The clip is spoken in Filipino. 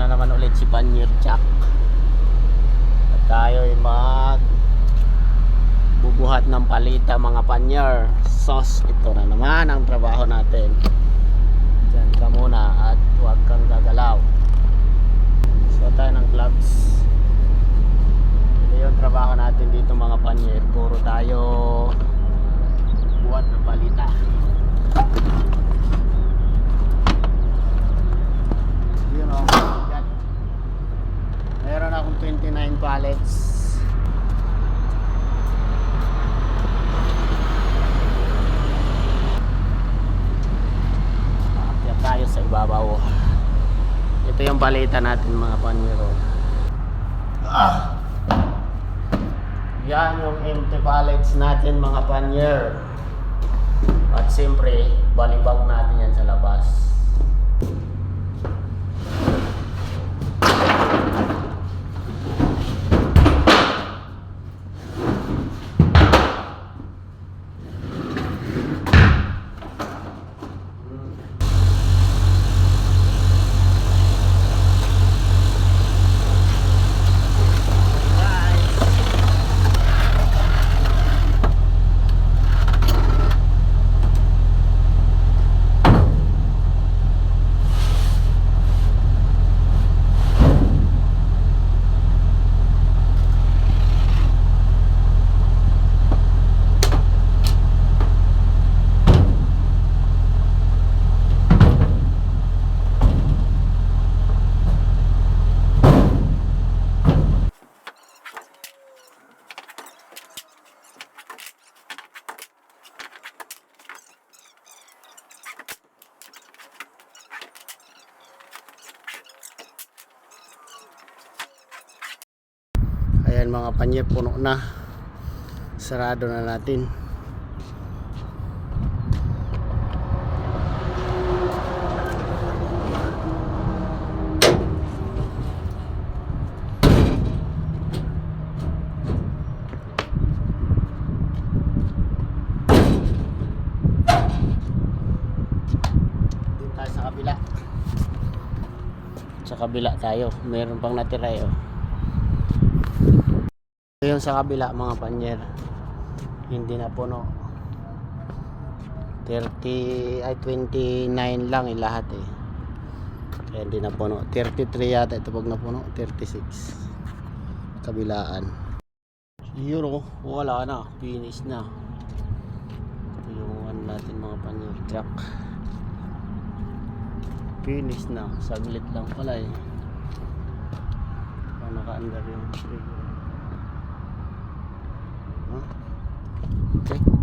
na naman ulit si Panyer Jack. At tayo ay bubuhat ng palita mga Panyer. Sos, ito na naman ang trabaho natin. Diyan ka muna at huwag kang gagalaw. So tayo ng gloves. Ito yung trabaho natin dito mga Panyer. Puro tayo buhat ng palita. Yun o, meron akong 29 pallets. Akyat tayo sa ibabaw. Ito yung palita natin mga Panyero. Yan yung empty pallets natin mga Panyer. At siyempre, balibag natin yan sa labas. Ayan mga Panyer, puno na. Sarado na natin. Dito tayo sa kabila. Sa kabila tayo. Meron pang natira eh. Yung sa kabila mga Panyer, hindi na puno. 29 lang lahat eh. Kaya hindi na puno. 33 yata ito pag napuno. 36 kabilaan. Yun o, wala na, finish na. Ito yung ano natin mga Panyer Jack. Finish na, saglit lang pala eh. Naka-under yung trigger. Okay.